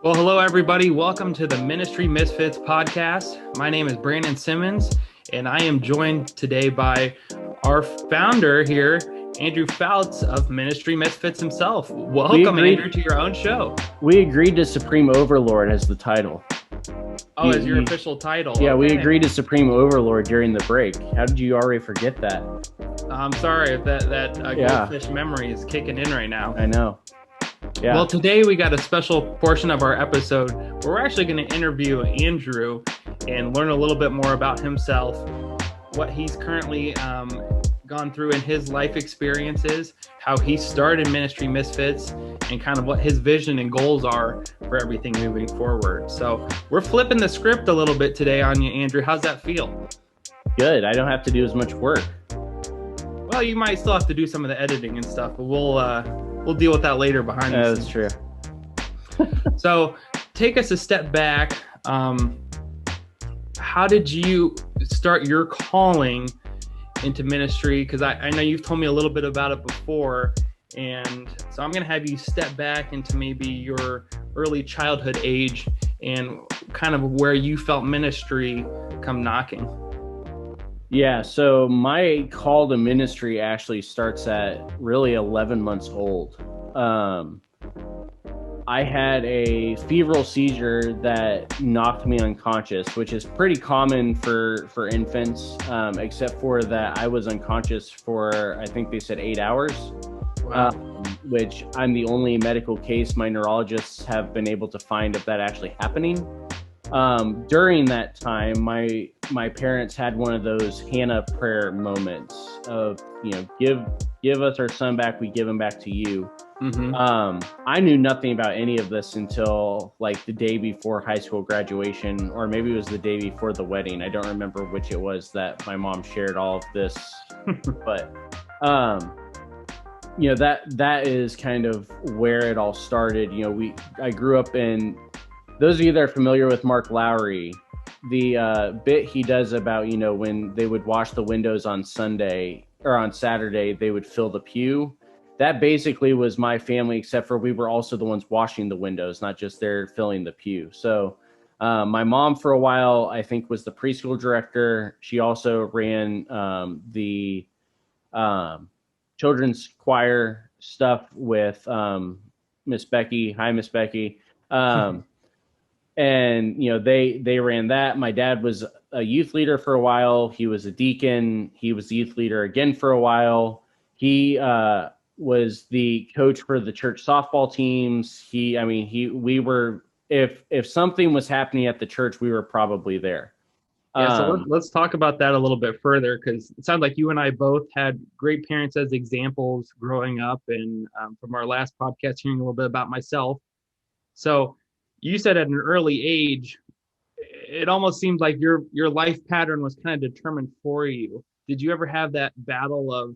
Well, hello, everybody. Welcome to the Ministry Misfits podcast. My name is Brandon Simmons, and I am joined today by our founder here, Andrew Fouts of Ministry Misfits himself. Welcome, Andrew, to your own show. We agreed to Supreme Overlord as the title. Oh, as your official title. Yeah, okay. We agreed to Supreme Overlord during the break. How did you already forget that? I'm sorry if that goldfish memory is kicking in right now. I know. Yeah. Well, today we got a special portion of our episode where we're actually going to interview Andrew and learn a little bit more about himself, what he's currently gone through in his life experiences, how he started Ministry Misfits, and kind of what his vision and goals are for everything moving forward. So we're flipping the script a little bit today on you, Andrew. How's that feel? Good. I don't have to do as much work. Well, you might still have to do some of the editing and stuff, but we'll deal with that later behind the scenes. That's true. So take us a step back. How did you start your calling into ministry? Because I know you've told me a little bit about it before. And so I'm going to have you step back into maybe your early childhood age and kind of where you felt ministry come knocking. Yeah, so my call to ministry actually starts at really 11 months old. I had a febrile seizure that knocked me unconscious, which is pretty common for infants, except for that I was unconscious for, I think they said 8 hours, Wow. Which I'm the only medical case my neurologists have been able to find of that actually happening. During that time, my parents had one of those Hannah prayer moments of, give us our son back, we give him back to you. Mm-hmm. I knew nothing about any of this until like the day before high school graduation, or maybe it was the day before the wedding. I don't remember which it was that my mom shared all of this, but, that is kind of where it all started. I grew up in, those of you that are familiar with Mark Lowry, the bit he does about, when they would wash the windows on Sunday or on Saturday, they would fill the pew. That basically was my family, except for we were also the ones washing the windows, not just there filling the pew. So my mom for a while, I think, was the preschool director. She also ran the children's choir stuff with Miss Becky. Hi, Miss Becky. And, they ran that. My dad was a youth leader for a while. He was a deacon. He was the youth leader again for a while. He was the coach for the church softball teams. We were, if something was happening at the church, we were probably there. Yeah, so let's talk about that a little bit further, because it sounds like you and I both had great parents as examples growing up, and from our last podcast, hearing a little bit about myself. So you said at an early age, it almost seemed like your life pattern was kind of determined for you. Did you ever have that battle of,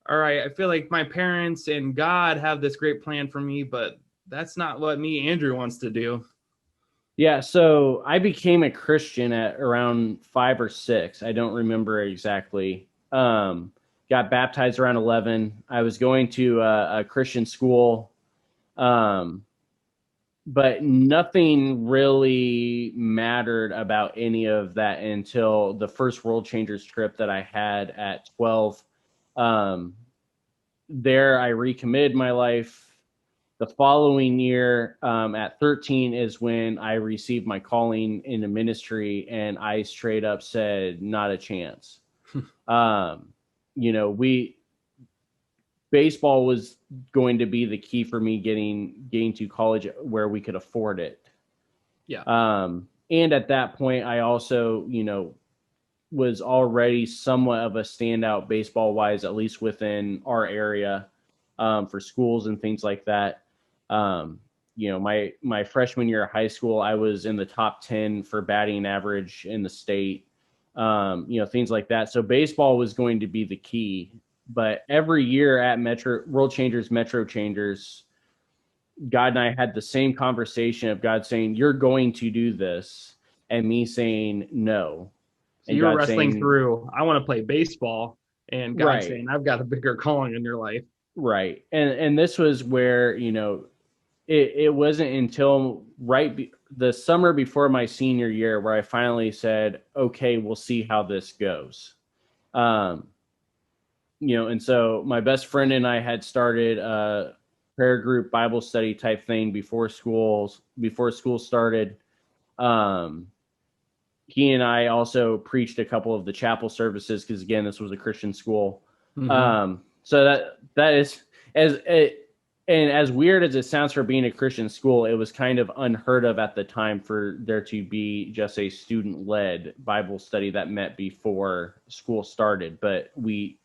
all right, I feel like my parents and God have this great plan for me, but that's not what me, Andrew, wants to do? Yeah, so I became a Christian at around 5 or 6. I don't remember exactly. Got baptized around 11. I was going to a Christian school. But nothing really mattered about any of that until the first World Changers trip that I had at 12. There, I recommitted my life. The following year, at 13, is when I received my calling into ministry, and I straight up said, not a chance. Baseball was going to be the key for me getting to college where we could afford it. Yeah. And at that point, I also, was already somewhat of a standout baseball wise, at least within our area, for schools and things like that. My freshman year of high school, I was in the top 10 for batting average in the state, things like that. So baseball was going to be the key. But every year at World Changers, Metro Changers, God and I had the same conversation of God saying, you're going to do this, and me saying no. So you were wrestling through, I want to play baseball, and God saying, I've got a bigger calling in your life. Right. And this was where, it wasn't until the summer before my senior year where I finally said, okay, we'll see how this goes. Um, and so my best friend and I had started a prayer group Bible study type thing before school started. Um, he and I also preached a couple of the chapel services because again, this was a Christian school. Mm-hmm. So that is as and as weird as it sounds for being a Christian school, it was kind of unheard of at the time for there to be just a student-led Bible study that met before school started. But we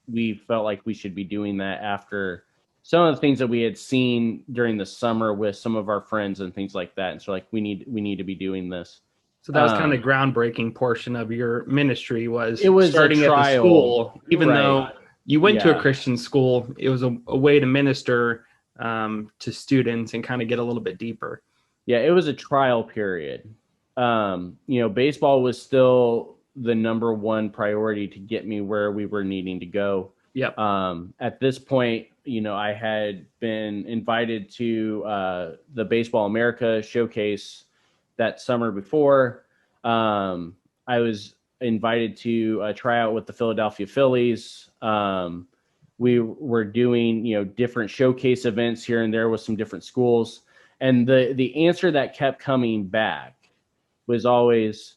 felt like we should be doing that after some of the things that we had seen during the summer with some of our friends and things like that. And so like we need to be doing this. So that was kind of Um, groundbreaking portion of your ministry was it was a starting at the trial, school, even right? though you went to a Yeah. Christian school, it was a way to minister to students and kind of get a little bit deeper. Yeah, it was a trial period. Baseball was still the number one priority to get me where we were needing to go. Yep. At this point, I had been invited to the Baseball America showcase that summer before. I was invited to try out with the Philadelphia Phillies. We were doing, different showcase events here and there with some different schools. And the answer that kept coming back was always,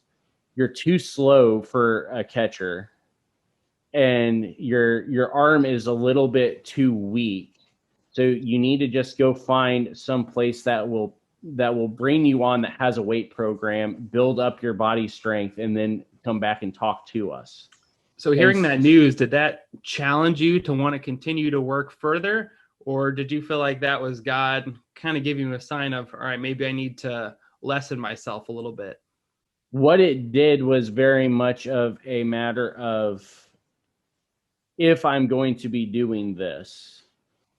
you're too slow for a catcher and your arm is a little bit too weak. So you need to just go find some place that will bring you on, that has a weight program, build up your body strength, and then come back and talk to us. So hearing that news, did that challenge you to want to continue to work further? Or did you feel like that was God kind of giving you a sign of, all right, maybe I need to lessen myself a little bit? What it did was very much of a matter of, if I'm going to be doing this,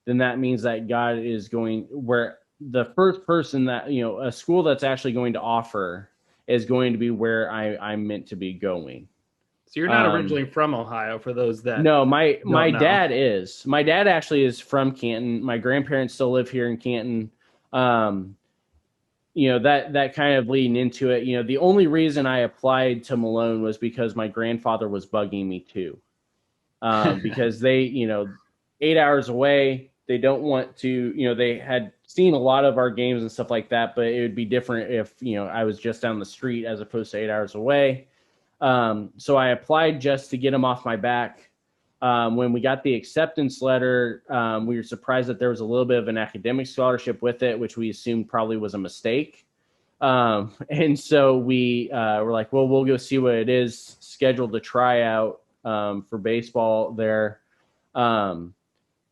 then that means that God is going where the first person that, a school that's actually going to offer is going to be where I'm meant to be going. So you're not originally from Ohio, for those that No, my don't know. dad is. My dad actually is from Canton. My grandparents still live here in Canton. That kind of leading into it. The only reason I applied to Malone was because my grandfather was bugging me too. Because they, 8 hours away, they don't want to, they had seen a lot of our games and stuff like that, but it would be different if, I was just down the street as opposed to 8 hours away. So I applied just to get them off my back. When we got the acceptance letter, we were surprised that there was a little bit of an academic scholarship with it, which we assumed probably was a mistake. And so we were like, well, we'll go see what it is, scheduled to try out for baseball there. But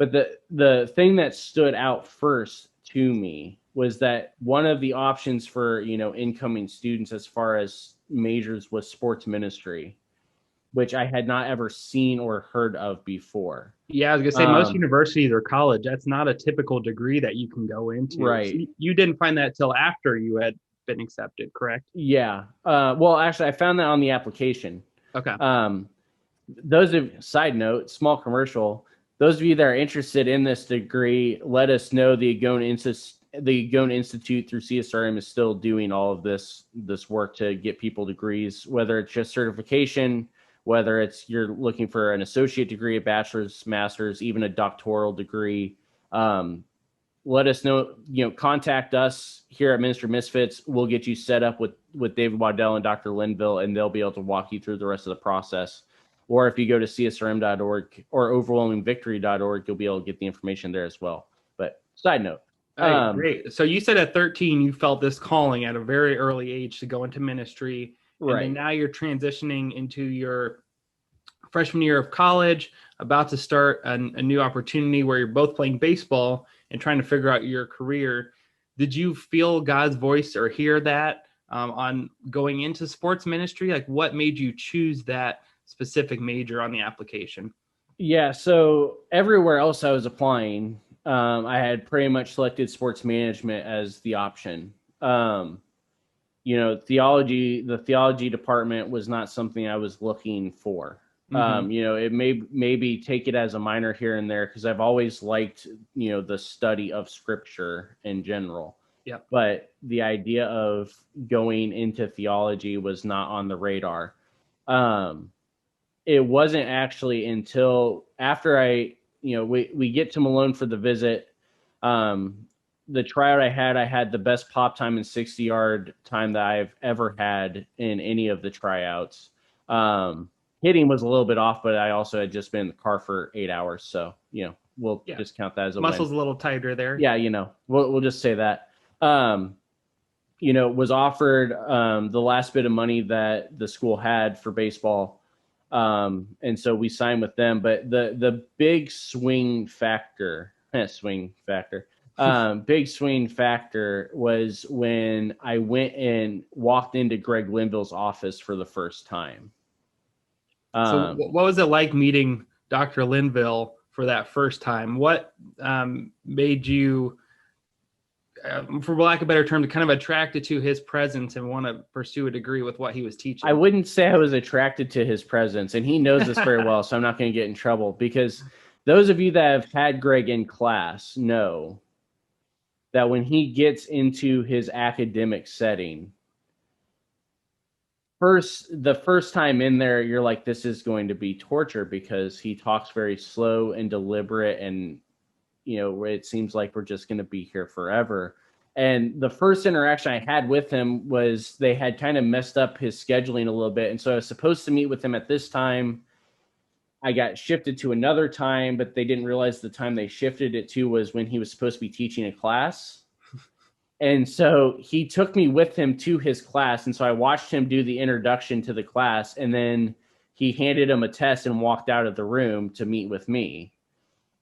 the thing that stood out first to me was that one of the options for, incoming students as far as majors was sports ministry, which I had not ever seen or heard of before. Yeah, I was gonna say most universities or college, that's not a typical degree that you can go into. Right. So you didn't find that till after you had been accepted, correct? Yeah. Well, actually, I found that on the application. Okay. Side note, small commercial, those of you that are interested in this degree, let us know. The Agone Institute through CSRM is still doing all of this work to get people degrees, whether it's just certification, whether it's you're looking for an associate degree, a bachelor's, master's, even a doctoral degree. Let us know, contact us here at Ministry Misfits. We'll get you set up with David Waddell and Dr. Linville, and they'll be able to walk you through the rest of the process. Or if you go to csrm.org or overwhelmingvictory.org, you'll be able to get the information there as well. But side note. Right, great. So you said at 13, you felt this calling at a very early age to go into ministry. Right. And then now you're transitioning into your freshman year of college, about to start a new opportunity where you're both playing baseball and trying to figure out your career. Did you feel God's voice or hear that on going into sports ministry? Like, what made you choose that specific major on the application? Yeah, so everywhere else I was applying, I had pretty much selected sports management as the option. The theology department was not something I was looking for. It maybe take it as a minor here and there, because I've always liked, the study of scripture in general. Yep. but the idea of going into theology was not on the radar. It wasn't actually until after we get to Malone for the visit. The tryout I had the best pop time and 60-yard time that I've ever had in any of the tryouts. Hitting was a little bit off, but I also had just been in the car for 8 hours. So, we'll just count that as a Muscles win. a little tighter there. Yeah, we'll just say that. Was offered the last bit of money that the school had for baseball. And so we signed with them. But the big swing factor was when I went and walked into Greg Linville's office for the first time. So what was it like meeting Dr. Linville for that first time? What made you, for lack of a better term, kind of attracted to his presence and want to pursue a degree with what he was teaching? I wouldn't say I was attracted to his presence, and he knows this very well, so I'm not going to get in trouble, because those of you that have had Greg in class know that when he gets into his academic setting, the first time in there, you're like, this is going to be torture, because he talks very slow and deliberate, and it seems like we're just going to be here forever. And the first interaction I had with him was they had kind of messed up his scheduling a little bit, and so I was supposed to meet with him at this time. I got shifted to another time, but they didn't realize the time they shifted it to was when he was supposed to be teaching a class. And so he took me with him to his class. And so I watched him do the introduction to the class, and then he handed him a test and walked out of the room to meet with me.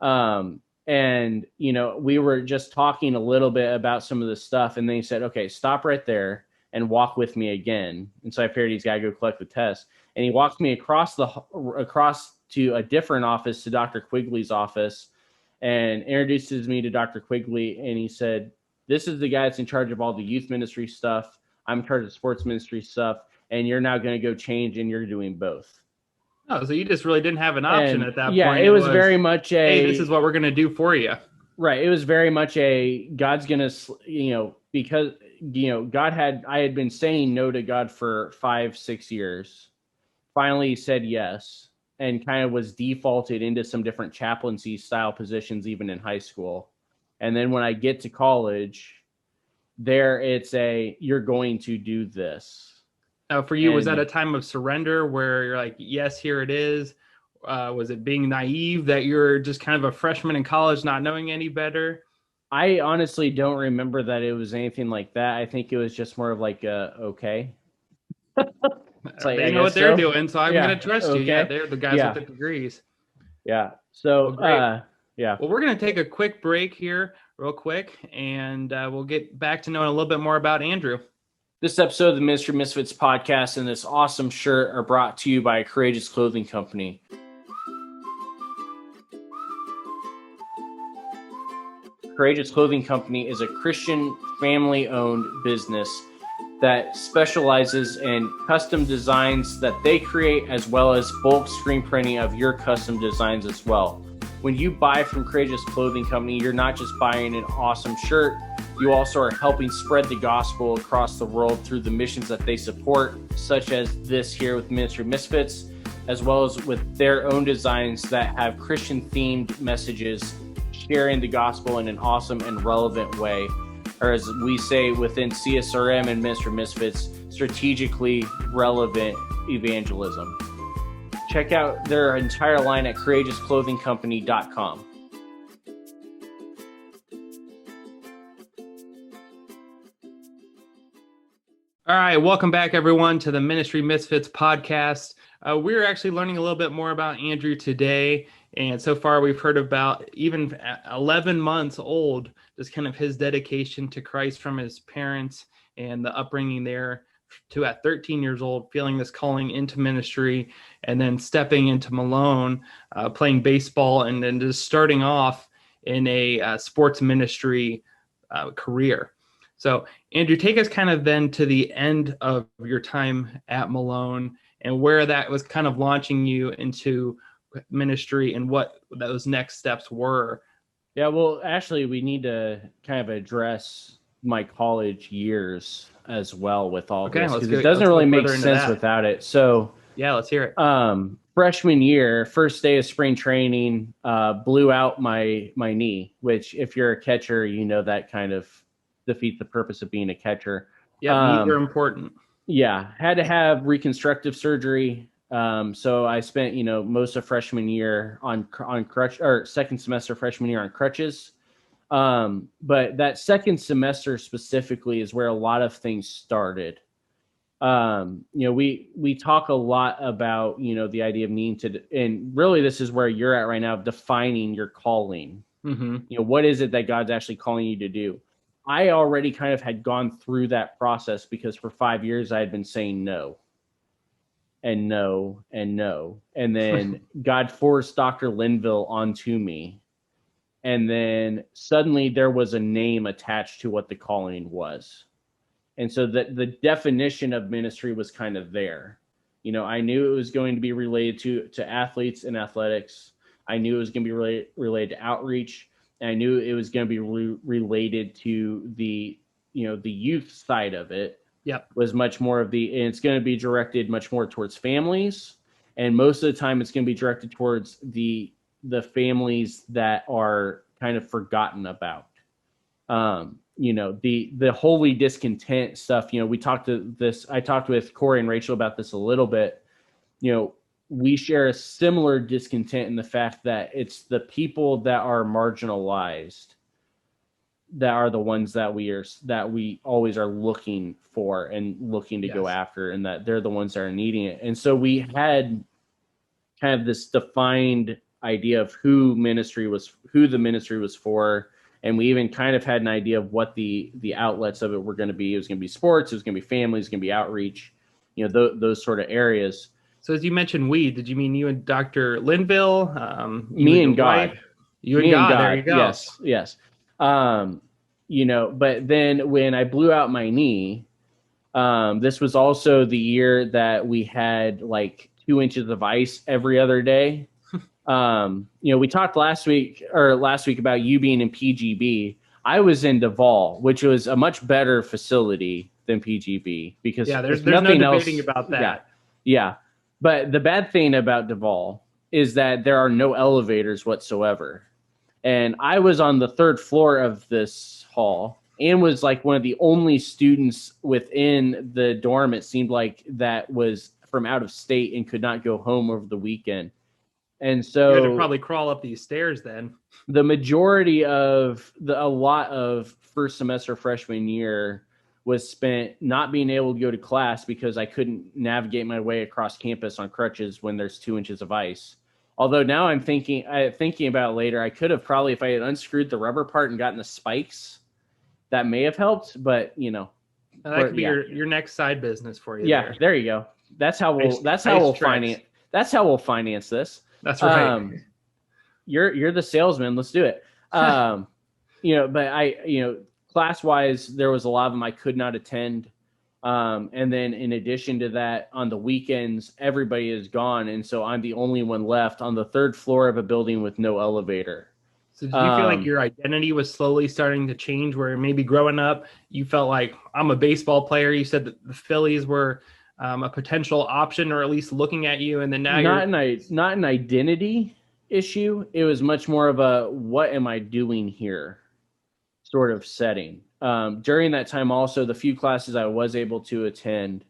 And, we were just talking a little bit about some of the stuff. And then he said, okay, stop right there and walk with me again. And so I figured he's got to go collect the test. And he walked me across to a different office, to Dr. Quigley's office, and introduces me to Dr. Quigley. And he said, this is the guy that's in charge of all the youth ministry stuff. I'm in charge of sports ministry stuff. And you're now going to go change, and you're doing both. Oh, so you just really didn't have an option at that point. Yeah, it was very much hey, this is what we're going to do for you. Right. It was very much God's going to, because, I had been saying no to God for 5-6 years. Finally said yes, and kind of was defaulted into some different chaplaincy style positions, even in high school. And then when I get to college, you're going to do this. Now, for you, was that a time of surrender where you're like, yes, here it is? Was it being naive that you're just kind of a freshman in college, not knowing any better? I honestly don't remember that it was anything like that. I think it was just more of like, okay. They know what they're doing, so I'm going to trust you. Yeah, they're the guys with the degrees. Yeah. So, Well, we're going to take a quick break here real quick, and we'll get back to knowing a little bit more about Andrew. This episode of the Ministry Misfits podcast and this awesome shirt are brought to you by Courageous Clothing Company. Courageous Clothing Company is a Christian family-owned business that specializes in custom designs that they create, as well as bulk screen printing of your custom designs as well. When you buy from Courageous Clothing Company, you're not just buying an awesome shirt, you also are helping spread the gospel across the world through the missions that they support, such as this here with Ministry Misfits, as well as with their own designs that have Christian-themed messages, sharing the gospel in an awesome and relevant way, or as we say within CSRM and Ministry Misfits, strategically relevant evangelism. Check out their entire line at courageousclothingcompany.com. All right, welcome back, everyone, to the Ministry Misfits podcast. We're actually learning a little bit more about Andrew today, and so far we've heard about even 11 months old, just kind of his dedication to Christ from his parents and the upbringing there, to at 13 years old, feeling this calling into ministry, and then stepping into Malone, playing baseball, and then just starting off in a sports ministry career. So, Andrew, take us kind of then to the end of your time at Malone and where that was kind of launching you into ministry and what those next steps were. Yeah, well, actually, we need to kind of address my college years as well with all Okay, this, because it doesn't let's really go make further into sense that. without it. So Yeah, let's hear it. freshman year, first day of spring training, blew out my knee, which if you're a catcher, you know that kind of defeats the purpose of being a catcher. Yep, knees are important. Yeah, had to have reconstructive surgery. So I spent, most of freshman year on crutch, or second semester freshman year on crutches. But that second semester specifically is where a lot of things started. We talk a lot about, the idea of needing to, and really this is where you're at right now, defining your calling. Mm-hmm. What is it that God's actually calling you to do? I already kind of had gone through that process because for 5 years I had been saying no and no and no. And then God forced Dr. Linville onto me. And then suddenly there was a name attached to what the calling was. And so the definition of ministry was kind of there. I knew it was going to be related to athletes and athletics. I knew it was going to be related to outreach. And I knew it was going to be related to the youth side of it. Yep. Was much more and it's going to be directed much more towards families. And most of the time it's going to be directed towards the families that are kind of forgotten about. The holy discontent stuff, I talked with Corey and Rachel about this a little bit. We share a similar discontent in the fact that it's the people that are marginalized that are the ones that we always are looking for and looking to go after, and that they're the ones that are needing it. And so we had kind of this defined idea of who the ministry was for. And we even kind of had an idea of what the outlets of it were going to be. It was going to be sports. It was going to be families. It was going to be outreach. Those sort of areas. So as you mentioned, did you mean you and Dr. Linville? Me and God. You and God. There you go. Yes. But then when I blew out my knee, this was also the year that we had like 2 inches of ice every other day. We talked last week about you being in PGB. I was in Duval, which was a much better facility than PGB because there's nothing no else debating about that. Yeah. But the bad thing about Duval is that there are no elevators whatsoever. And I was on the third floor of this hall and was like one of the only students within the dorm, it seemed like, that was from out of state and could not go home over the weekend. And so you had to probably crawl up these stairs then. The majority of a lot of first semester freshman year was spent not being able to go to class because I couldn't navigate my way across campus on crutches when there's 2 inches of ice. Although now I'm thinking about it later, I could have probably, if I had unscrewed the rubber part and gotten the spikes, that may have helped. But that could be your next side business for you. Yeah, there you go. That's how we'll finance this. That's right. You're the salesman. Let's do it. But class wise, there was a lot of them I could not attend. And then in addition to that, on the weekends, everybody is gone. And so I'm the only one left on the third floor of a building with no elevator. So did you feel like your identity was slowly starting to change, where maybe growing up, you felt like, I'm a baseball player. You said that the Phillies were a potential option, or at least looking at you. And then now not an identity issue. It was much more of a, what am I doing here sort of setting. During that time, also, the few classes I was able to attend,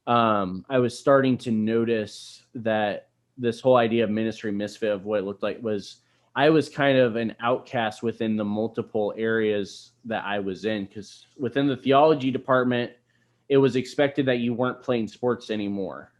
I was starting to notice that this whole idea of ministry misfit, of what it looked like, was I was kind of an outcast within the multiple areas that I was in, because within the theology department, it was expected that you weren't playing sports anymore.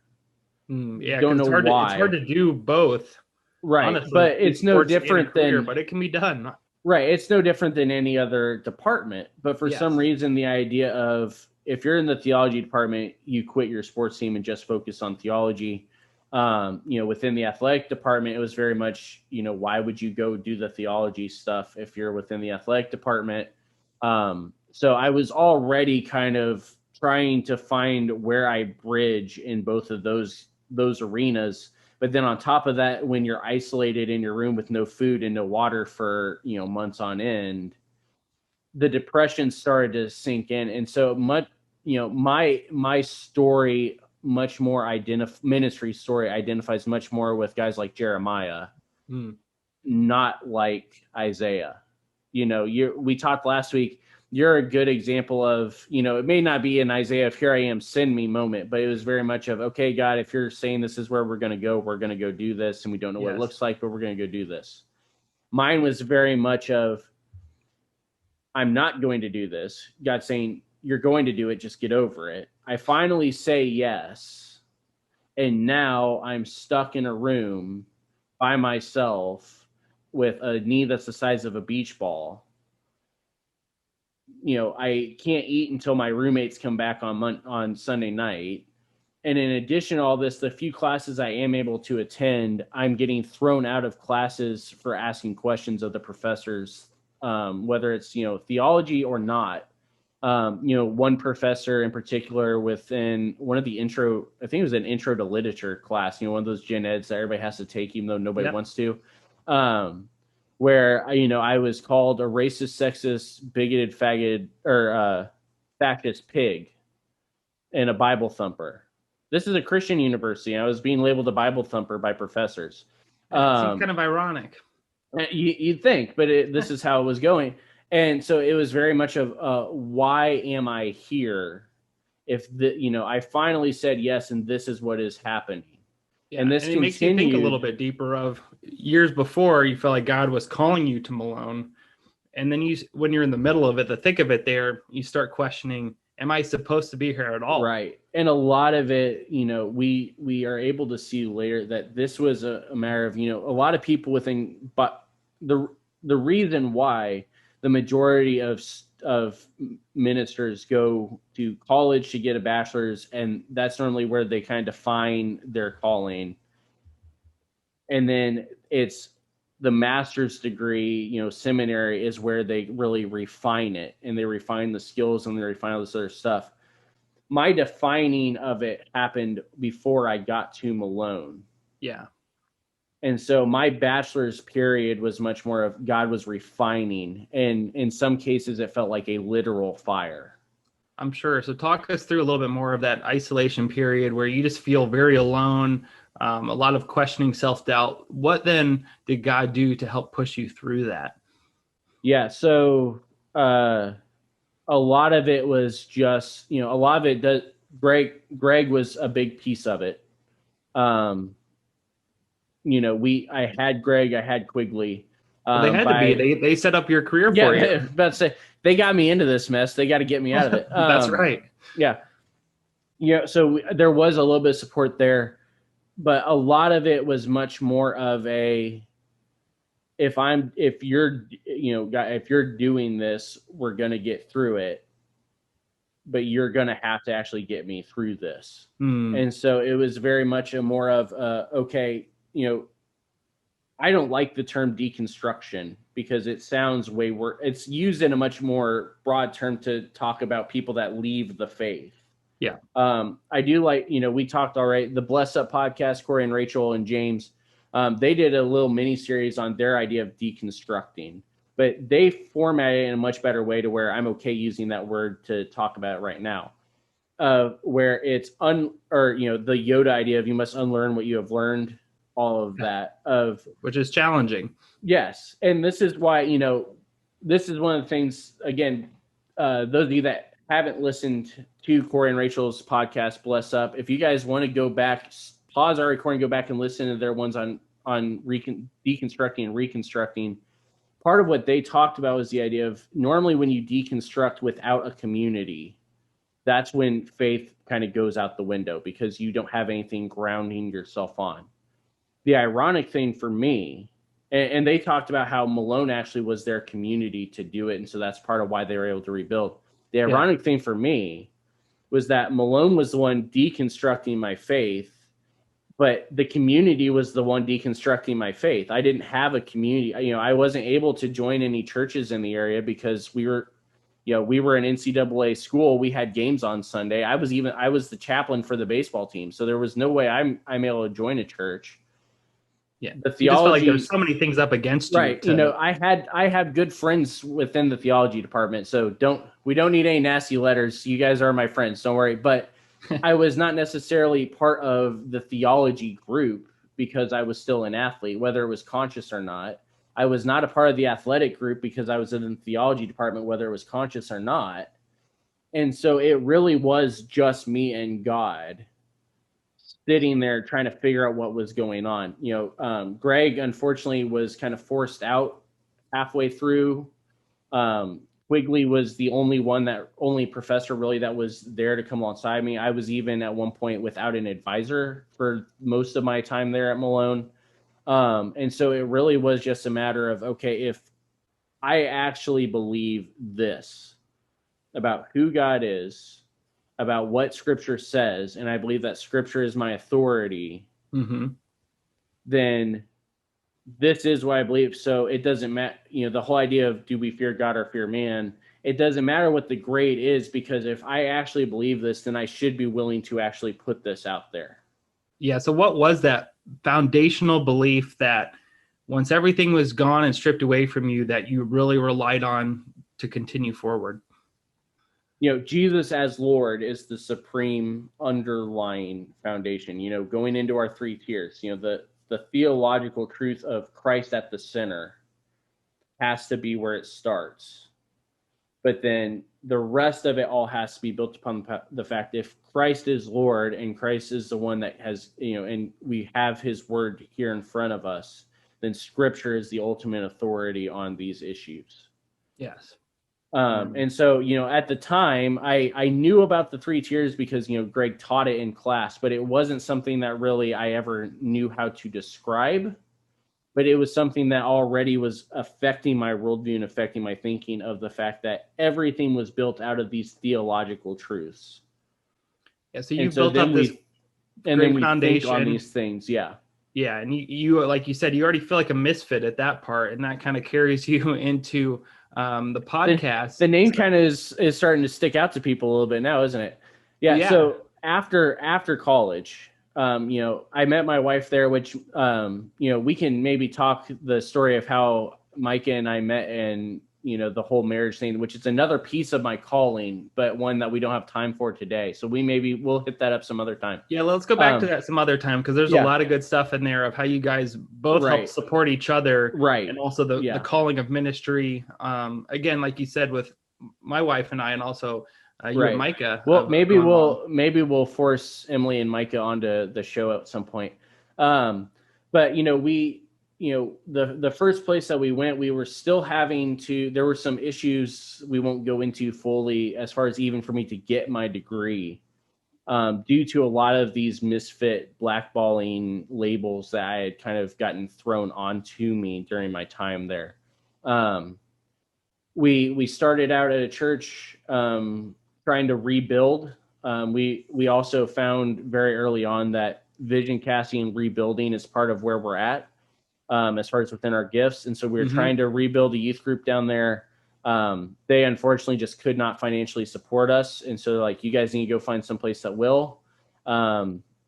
Don't know why. It's hard to do both. Right. Honestly, but it's no different than, but it can be done. Right. It's no different than any other department. But for some reason, the idea of, if you're in the theology department, you quit your sports team and just focus on theology. Within the athletic department, it was very much, why would you go do the theology stuff if you're within the athletic department? So I was already kind of trying to find where I bridge in both of those arenas. But then on top of that, when you're isolated in your room with no food and no water for, months on end, the depression started to sink in. And so much, my story much more ministry story identifies much more with guys like Jeremiah, not like Isaiah. We talked last week, you're a good example of, it may not be an Isaiah, if here I am, send me moment, but it was very much of, okay, God, if you're saying this is where we're going to go do this, and we don't know what it looks like, but we're going to go do this. Mine was very much of, I'm not going to do this. God saying, you're going to do it, just get over it. I finally say yes, and now I'm stuck in a room by myself with a knee that's the size of a beach ball. I can't eat until my roommates come back on Sunday night. And in addition to all this, the few classes I am able to attend, I'm getting thrown out of classes for asking questions of the professors, whether it's, theology or not. One professor in particular within one of the I think it was an intro to literature class, one of those gen eds that everybody has to take, even though nobody wants to, where, I was called a racist, sexist, bigoted, faggot, or factist pig and a Bible thumper. This is a Christian university. I was being labeled a Bible thumper by professors. It seems kind of ironic. You'd think, but this is how it was going. And so it was very much of, why am I here? If I finally said yes, and this is what is happening. Yeah, and it makes you think a little bit deeper of years before you felt like God was calling you to Malone. And then when you're in the middle of it, the thick of it there, you start questioning, am I supposed to be here at all? Right. And a lot of it, we are able to see later that this was a matter of, a lot of people within, but the reason why the majority of ministers go to college to get a bachelor's, and that's normally where they kind of define their calling. And then it's the master's degree, seminary is where they really refine it, and they refine the skills and they refine all this other stuff. My defining of it happened before I got to Malone. Yeah. And so my bachelor's period was much more of God was refining. And in some cases, it felt like a literal fire. I'm sure. So talk us through a little bit more of that isolation period where you just feel very alone, a lot of questioning, self-doubt. What then did God do to help push you through that? Yeah. So a lot of it was just, a lot of it does. Greg was a big piece of it. I had Greg, I had Quigley. Well, they had to be. They set up your career for you. About to say, they got me into this mess. They got to get me out of it. That's right. Yeah. So there was a little bit of support there, but a lot of it was much more of a, if you're doing this, we're going to get through it, but you're going to have to actually get me through this. And so it was very much a more of, okay, I don't like the term deconstruction because it sounds way worse. It's used in a much more broad term to talk about people that leave the faith. Yeah. I do like, we talked already, the Bless Up podcast, Corey and Rachel and James, they did a little mini series on their idea of deconstructing, but they formatted it in a much better way to where I'm okay using that word to talk about it right now. Where it's the Yoda idea of you must unlearn what you have learned, all of that, which is challenging. Yes. And this is why, this is one of the things, again, those of you that haven't listened to Corey and Rachel's podcast, Bless Up, if you guys want to go back, pause our recording, go back and listen to their ones on deconstructing and reconstructing. Part of what they talked about was the idea of normally when you deconstruct without a community, that's when faith kind of goes out the window because you don't have anything grounding yourself on. The ironic thing for me, and they talked about how Malone actually was their community to do it, and so that's part of why they were able to rebuild. The ironic thing for me was that Malone was the one deconstructing my faith, but the community was the one deconstructing my faith. I didn't have a community. I wasn't able to join any churches in the area because we were an NCAA school. We had games on Sunday. I was the chaplain for the baseball team, so there was no way I'm able to join a church. Yeah. The You just felt like theology, there's so many things up against you right? I had good friends within the theology department, so we don't need any nasty letters. You guys are my friends, don't worry. But I was not necessarily part of the theology group because I was still an athlete, whether it was conscious or not. I was not a part of the athletic group because I was in the theology department, whether it was conscious or not. And so it really was just me and God sitting there trying to figure out what was going on. Greg unfortunately was kind of forced out halfway through. Quigley was the only professor really that was there to come alongside me. I was even at one point without an advisor for most of my time there at Malone. And so it really was just a matter of, okay, if I actually believe this about who God is, about what Scripture says, and I believe that Scripture is my authority, then this is what I believe. So it doesn't matter, the whole idea of do we fear God or fear man? It doesn't matter what the grade is, because if I actually believe this, then I should be willing to actually put this out there. Yeah. So what was that foundational belief that once everything was gone and stripped away from you, that you really relied on to continue forward? Jesus as Lord is the supreme underlying foundation, going into our three tiers, the theological truth of Christ at the center has to be where it starts. But then the rest of it all has to be built upon the fact if Christ is Lord and Christ is the one that has, and we have his word here in front of us, then Scripture is the ultimate authority on these issues. Yes. And so, at the time, I knew about the three tiers because, Greg taught it in class, but it wasn't something that really I ever knew how to describe. But it was something that already was affecting my worldview and affecting my thinking of the fact that everything was built out of these theological truths. Yeah, so you built up this great foundation think on these things. Yeah. Yeah, and you like you said, you already feel like a misfit at that part, and that kind of carries you into the podcast. The name kind of is starting to stick out to people a little bit now, isn't it? Yeah. So after college, I met my wife there, which we can maybe talk the story of how Micah and I met and the whole marriage thing, which is another piece of my calling, but one that we don't have time for today. So we'll hit that up some other time. Yeah, let's go back to that some other time, because there's a lot of good stuff in there of how you guys both help support each other, right? And also the calling of ministry. Again, like you said, with my wife and I, and also you and Micah. Well, maybe we'll force Emily and Micah onto the show at some point. But the first place that we went, we were still there were some issues we won't go into fully as far as even for me to get my degree, due to a lot of these misfit blackballing labels that I had kind of gotten thrown onto me during my time there. We started out at a church trying to rebuild. We also found very early on that vision casting and rebuilding is part of where we're at. As far as within our gifts. And so we were trying to rebuild a youth group down there. They unfortunately just could not financially support us. And so you guys need to go find someplace that will.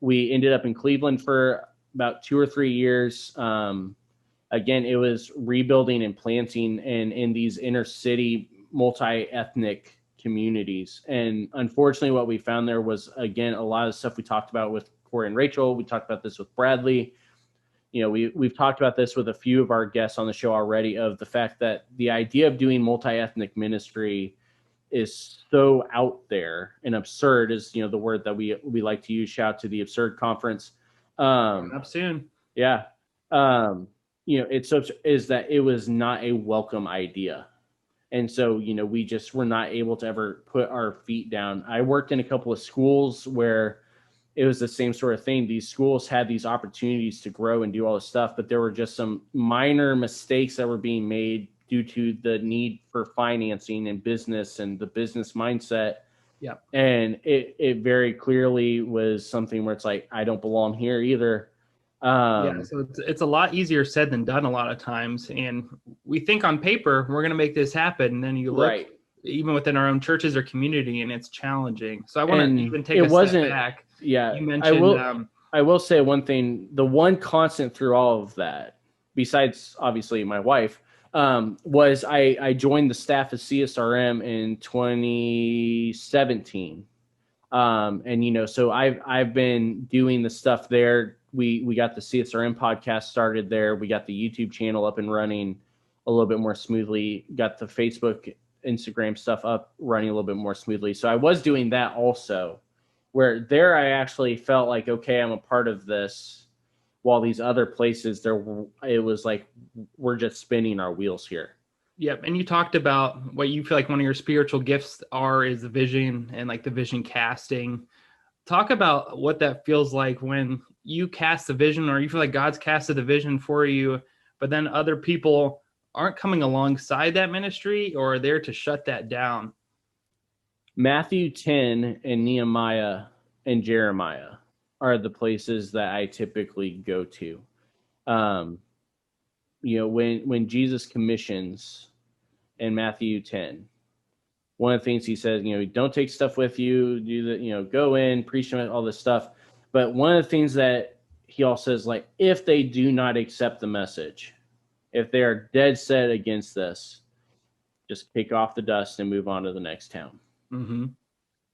We ended up in Cleveland for about 2 or 3 years. Again, it was rebuilding and planting in these inner city multi-ethnic communities. And unfortunately, what we found there was, again, a lot of stuff we talked about with Corey and Rachel. We talked about this with Bradley. We've talked about this with a few of our guests on the show already, of the fact that the idea of doing multi-ethnic ministry is so out there and absurd is, the word that we like to use. Shout out to the Absurd Conference. Up soon. Yeah. It's so is that it was not a welcome idea. And so, we just were not able to ever put our feet down. I worked in a couple of schools where it was the same sort of thing. These schools had these opportunities to grow and do all this stuff, but there were just some minor mistakes that were being made due to the need for financing and business and the business mindset. Yeah. And it very clearly was something where it's like, I don't belong here either. So it's a lot easier said than done a lot of times. And we think on paper, we're going to make this happen. And then you look even within our own churches or community, and it's challenging. So I want to even take a step back. Yeah, you mentioned I will say one thing, the one constant through all of that, besides obviously my wife, was I joined the staff of CSRM in 2017. And so I've been doing the stuff there. We got the CSRM podcast started there. We got the YouTube channel up and running a little bit more smoothly. Got the Facebook, Instagram stuff up running a little bit more smoothly. So I was doing that also. Where there I actually felt like, okay, I'm a part of this. While these other places, it was like we're just spinning our wheels here. Yep. And you talked about what you feel like one of your spiritual gifts is the vision and like the vision casting. Talk about what that feels like when you cast the vision, or you feel like God's casted the vision for you, but then other people aren't coming alongside that ministry or are there to shut that down. Matthew 10 and Nehemiah and Jeremiah are the places that I typically go to. When Jesus commissions in Matthew 10, one of the things he says, don't take stuff with you, do the, go in, preach all this stuff. But one of the things that he also says, like, if they do not accept the message, if they are dead set against this, just kick off the dust and move on to the next town. Mm-hmm.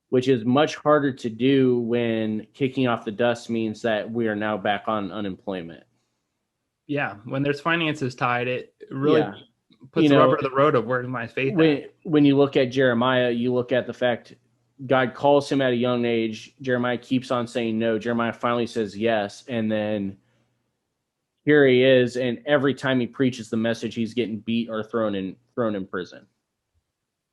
Which is much harder to do when kicking off the dust means that we are now back on unemployment. Yeah. When there's finances tied, it really puts the rubber to the road of where's my faith when you look at Jeremiah, you look at the fact God calls him at a young age. Jeremiah keeps on saying no. Jeremiah finally says yes. And then here he is. And every time he preaches the message, he's getting beat or thrown in prison.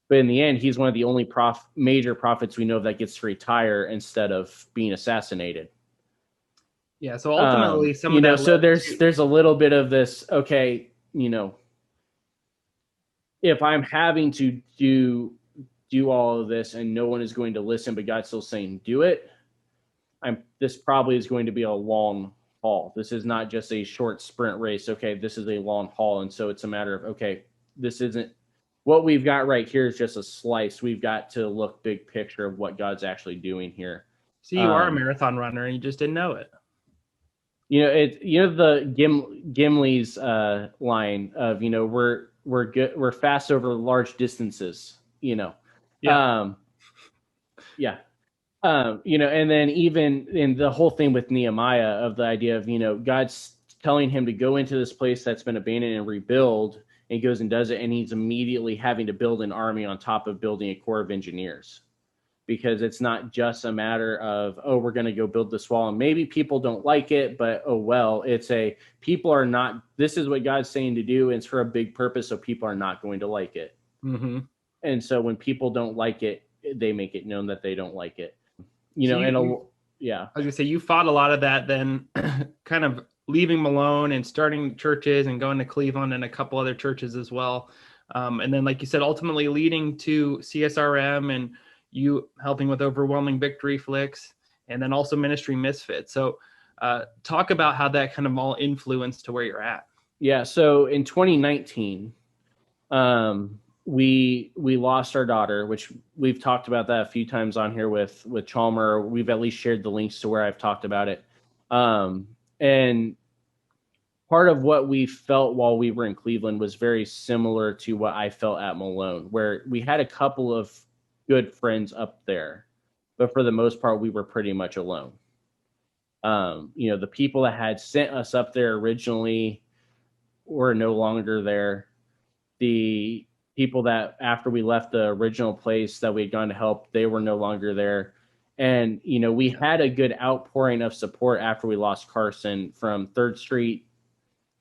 But in the end, he's one of the only major prophets we know that gets to retire instead of being assassinated. Yeah. So ultimately, so there's a little bit of this. Okay, if I'm having to do all of this and no one is going to listen, but God's still saying do it, this probably is going to be a long haul. This is not just a short sprint race. Okay, this is a long haul, and so it's a matter of, okay, this isn't what we've got right here is just a slice. We've got to look big picture of what God's actually doing here. So you are a marathon runner and you just didn't know it. The Gimli's line of, we're good, we're fast over large distances, Yeah. And then even in the whole thing with Nehemiah of the idea of, God's telling him to go into this place that's been abandoned and rebuild, and he goes and does it, and he's immediately having to build an army on top of building a corps of engineers. Because it's not just a matter of, we're going to go build this wall and maybe people don't like it, but it's people are not, this is what God's saying to do. And it's for a big purpose. So people are not going to like it. Mm-hmm. And so when people don't like it, they make it known that they don't like it, I was going to say, you fought a lot of that, then kind of leaving Malone and starting churches and going to Cleveland and a couple other churches as well. And then, like you said, ultimately leading to CSRM and you helping with Overwhelming Victory Flicks, and then also Ministry Misfits. So talk about how that kind of all influenced to where you're at. Yeah. So in 2019, we lost our daughter, which we've talked about that a few times on here with Chalmer. We've at least shared the links to where I've talked about it. And part of what we felt while we were in Cleveland was very similar to what I felt at Malone, where we had a couple of good friends up there, but for the most part, we were pretty much alone. The people that had sent us up there originally were no longer there. The people that after we left the original place that we had gone to help, they were no longer there. And, we had a good outpouring of support after we lost Carson from 3rd Street,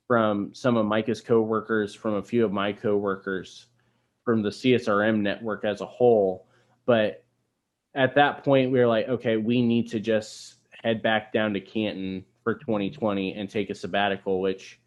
from some of Micah's coworkers, from a few of my coworkers, from the CSRM network as a whole. But at that point, we were like, okay, we need to just head back down to Canton for 2020 and take a sabbatical, which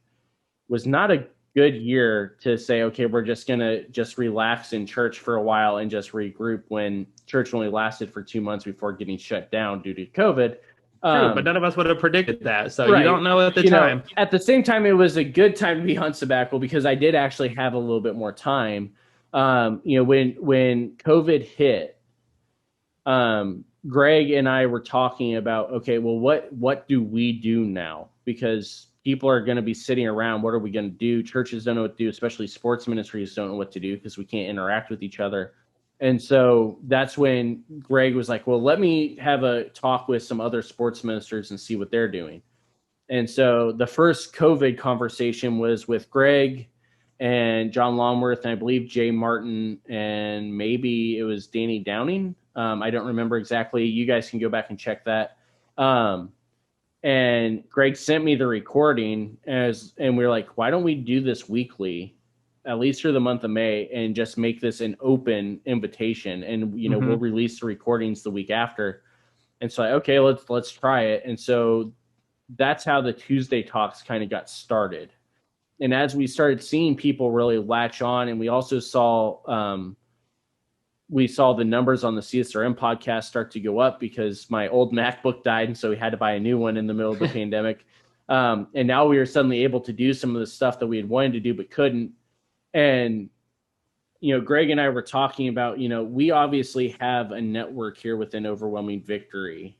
was not a good year to say, okay, we're just going to just relax in church for a while and just regroup when church only lasted for 2 months before getting shut down due to COVID. True, but none of us would have predicted that. So right. You don't know at the time. At the same time, it was a good time to be on sabbatical because I did actually have a little bit more time. When COVID hit, Greg and I were talking about, okay, well, what do we do now? Because people are going to be sitting around. What are we going to do? Churches don't know what to do, especially sports ministries don't know what to do because we can't interact with each other. And so that's when Greg was like, well, let me have a talk with some other sports ministers and see what they're doing. And so the first COVID conversation was with Greg and John Longworth, and I believe Jay Martin, and maybe it was Danny Downing. I don't remember exactly. You guys can go back and check that. And Greg sent me the recording, and we were like, why don't we do this weekly, at least through the month of May, and just make this an open invitation? And, we'll release the recordings the week after. And so, okay, let's try it. And so that's how the Tuesday talks kind of got started. And as we started seeing people really latch on, and we also saw the numbers on the CSRM podcast start to go up because my old MacBook died, and so we had to buy a new one in the middle of the pandemic. And now we are suddenly able to do some of the stuff that we had wanted to do but couldn't. And Greg and I were talking about, we obviously have a network here within Overwhelming Victory.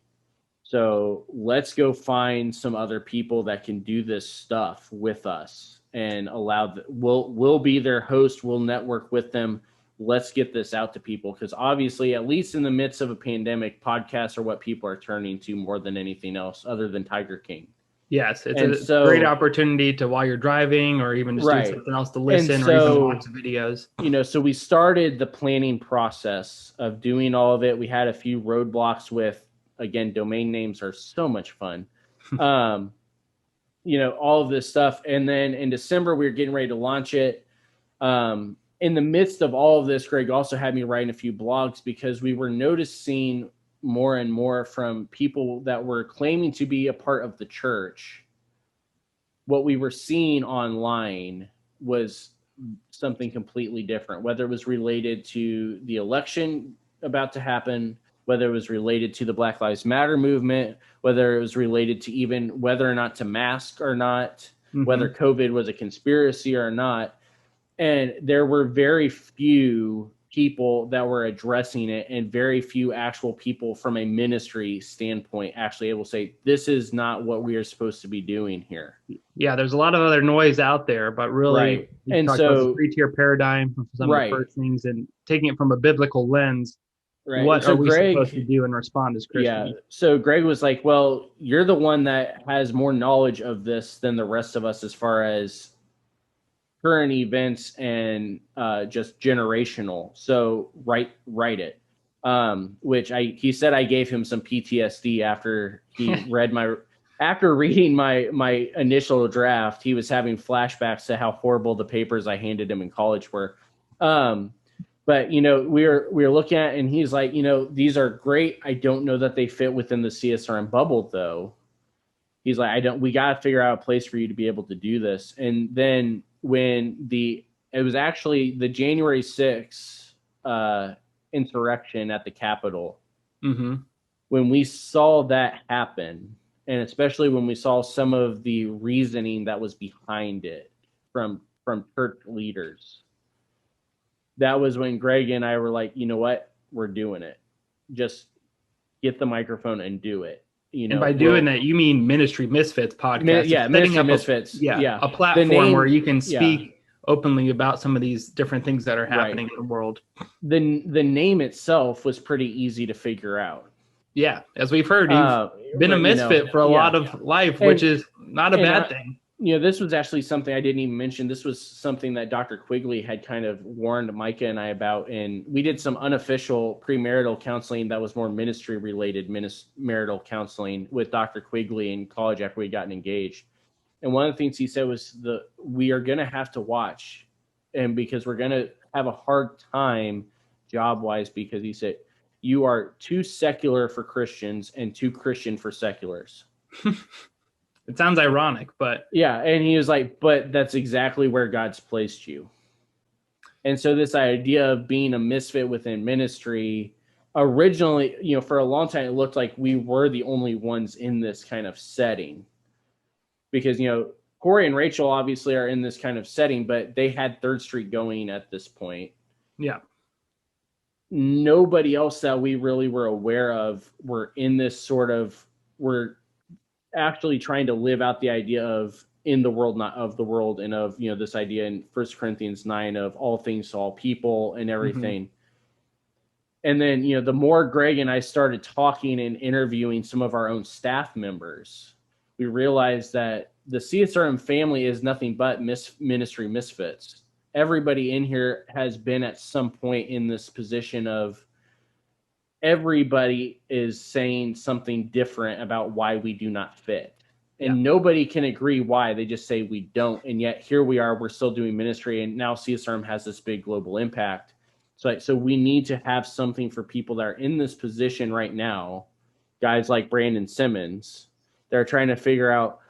So let's go find some other people that can do this stuff with us and we'll be their host. We'll network with them. Let's get this out to people, because obviously, at least in the midst of a pandemic, podcasts are what people are turning to more than anything else other than Tiger King. Yes, it's a great opportunity to, while you're driving, or even just do something else, to listen or even watch videos. So we started the planning process of doing all of it. We had a few roadblocks with, again, domain names are so much fun. All of this stuff. And then in December, we were getting ready to launch it. In the midst of all of this, Greg also had me writing a few blogs because we were noticing more and more from people that were claiming to be a part of the church. What we were seeing online was something completely different, whether it was related to the election about to happen, whether it was related to the Black Lives Matter movement, whether it was related to even whether or not to mask or not, whether COVID was a conspiracy or not. And there were very few people that were addressing it, and very few actual people from a ministry standpoint actually able to say, this is not what we are supposed to be doing here. Yeah, there's a lot of other noise out there, but really, and so about the three-tier paradigm for some of the first things, and taking it from a biblical lens. What so are we supposed to do and respond as Christians? Yeah. So Greg was like, well, you're the one that has more knowledge of this than the rest of us as far as current events and just generational. So write it. Which he said I gave him some PTSD after he after reading my initial draft. He was having flashbacks to how horrible the papers I handed him in college were. But we're looking at it, and he's like, these are great. I don't know that they fit within the CSRM bubble, though. He's like, we got to figure out a place for you to be able to do this. And then when it was actually the January 6th insurrection at the Capitol, when we saw that happen, and especially when we saw some of the reasoning that was behind it from church leaders, that was when Greg and I were like, you know what, we're doing it. Just get the microphone and do it. And by doing that, you mean Ministry Misfits podcast. Ministry Misfits. A platform where you can speak openly about some of these different things that are happening in the world. The name itself was pretty easy to figure out. Yeah, as we've heard, you've been a misfit for a lot of life, which is not a bad thing. This was actually something I didn't even mention. This was something that Dr. Quigley had kind of warned Micah and I about. And we did some unofficial premarital counseling that was more ministry related marital counseling with Dr. Quigley in college after we'd gotten engaged. And one of the things he said was we are going to have to watch, and because we're going to have a hard time job wise, because he said, you are too secular for Christians and too Christian for seculars. It sounds ironic, but yeah. And he was like, but that's exactly where God's placed you. And so this idea of being a misfit within ministry, originally, for a long time, it looked like we were the only ones in this kind of setting, because, Corey and Rachel obviously are in this kind of setting, but they had Third Street going at this point. Yeah. nobody else that we really were aware of were in this sort of, were actually trying to live out the idea of in the world, not of the world, and of, this idea in 1 Corinthians 9 of all things to all people and everything. Mm-hmm. And then, the more Greg and I started talking and interviewing some of our own staff members, we realized that the CSRM family is nothing but Ministry Misfits. Everybody in here has been at some point in this position of everybody is saying something different about why we do not fit. And nobody can agree why. They just say we don't. And yet here we are, we're still doing ministry. And now CSRM has this big global impact. So we need to have something for people that are in this position right now, guys like Brandon Simmons, that are trying to figure out,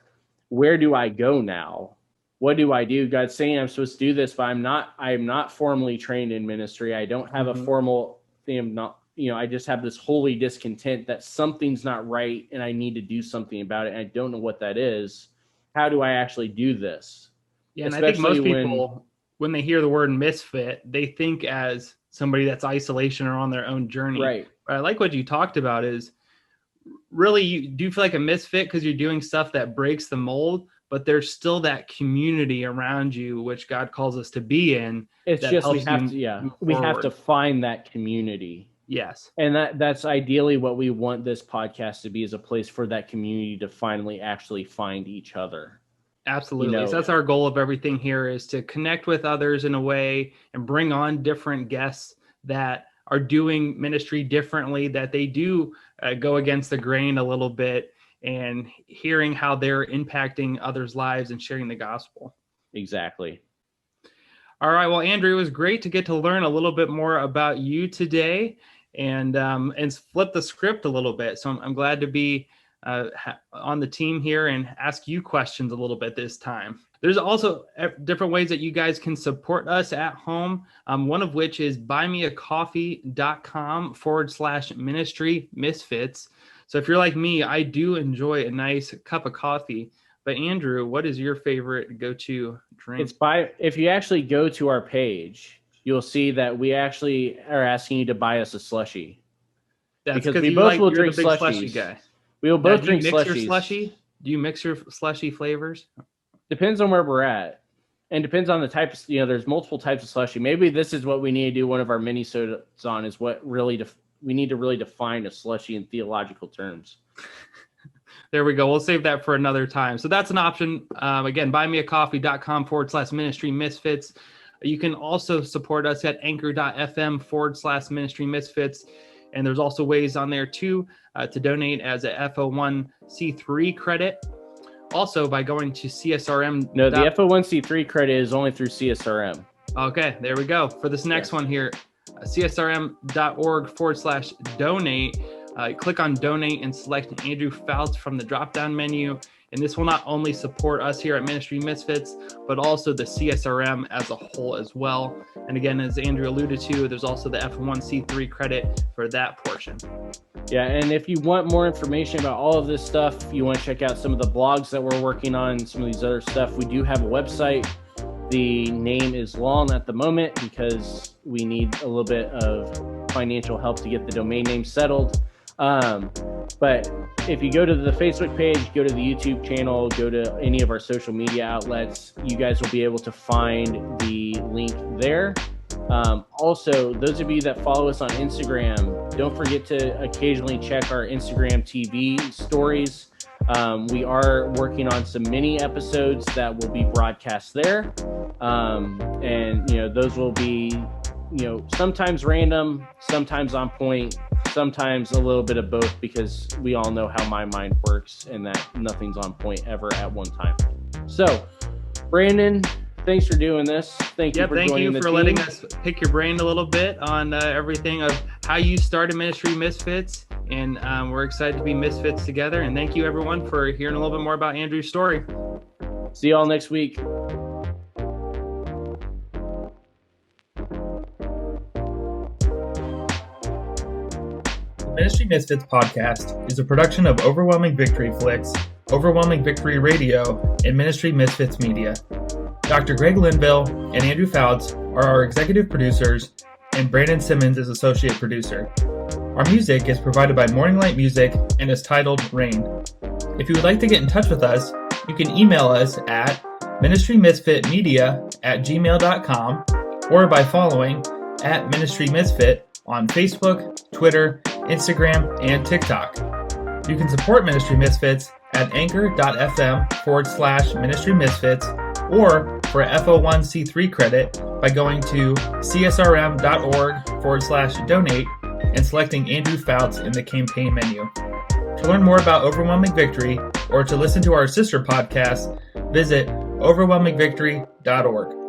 where do I go now? What do I do? God's saying I'm supposed to do this, but I'm not formally trained in ministry. I don't have a formal thing. I'm not, I just have this holy discontent that something's not right and I need to do something about it. And I don't know what that is. How do I actually do this? Yeah, and I think most people, when they hear the word misfit, they think as somebody that's isolation or on their own journey. Right. But I like what you talked about is really you do feel like a misfit because you're doing stuff that breaks the mold, but there's still that community around you, which God calls us to be in. It's just we have to find that community. Yes. And that's ideally what we want this podcast to be, is a place for that community to finally actually find each other. Absolutely. So that's our goal of everything here, is to connect with others in a way and bring on different guests that are doing ministry differently, that they do go against the grain a little bit, and hearing how they're impacting others' lives and sharing the gospel. Exactly. All right. Well, Andrew, it was great to get to learn a little bit more about you today and flip the script a little bit. So I'm glad to be on the team here and ask you questions a little bit this time. There's also different ways that you guys can support us at home. One of which is buymeacoffee.com/ministry misfits. So if you're like me, I do enjoy a nice cup of coffee. But Andrew, what is your favorite go-to drink? If you actually go to our page, you'll see that we actually are asking you to buy us a slushie. That's because we both will drink slushies. Guy. We will both drink slushies. Your slushie? Do you mix your slushie flavors? Depends on where we're at. And depends on the type of, there's multiple types of slushie. Maybe this is what we need to do one of our mini sodas on, is what really we need to really define a slushie in theological terms. There we go. We'll save that for another time. So that's an option. Again, buymeacoffee.com/ministry misfits. You can also support us at anchor.fm/ministry misfits. And there's also ways on there too to donate as a FO1c3 credit. Also by going to CSRM. No, the FO1c3 credit is only through CSRM. Okay, there we go. For this next one here, csrm.org/donate. Click on donate and select Andrew Fouts from the drop-down menu. And this will not only support us here at Ministry Misfits, but also the CSRM as a whole as well. And again, as Andrew alluded to, there's also the F1C3 credit for that portion. Yeah, and if you want more information about all of this stuff, you want to check out some of the blogs that we're working on, some of these other stuff, we do have a website. The name is long at the moment because we need a little bit of financial help to get the domain name settled. But if you go to the Facebook page, go to the YouTube channel, go to any of our social media outlets, you guys will be able to find the link there. Also, those of you that follow us on Instagram, don't forget to occasionally check our Instagram TV stories. We are working on some mini episodes that will be broadcast there. And, those will be, sometimes random, sometimes on point, sometimes a little bit of both, because we all know how my mind works and that nothing's on point ever at one time. So, Brandon, thanks for doing this. Thank you for joining the team. Letting us pick your brain a little bit on everything of how you started Ministry Misfits. And we're excited to be Misfits together. And thank you, everyone, for hearing a little bit more about Andrew's story. See you all next week. Ministry Misfits podcast is a production of Overwhelming Victory Flicks, Overwhelming Victory Radio, and Ministry Misfits Media. Dr. Greg Linville and Andrew Fouts are our executive producers, and Brandon Simmons is associate producer. Our music is provided by Morning Light Music and is titled Rain. If you would like to get in touch with us, you can email us at ministrymisfitmedia@gmail.com or by following at Ministry Misfit on Facebook, Twitter, Instagram, and TikTok. You can support Ministry Misfits at anchor.fm/Ministry Misfits or for FO1c3 credit by going to csrm.org/donate and selecting Andrew Fouts in the campaign menu. To learn more about Overwhelming Victory or to listen to our sister podcast, visit overwhelmingvictory.org.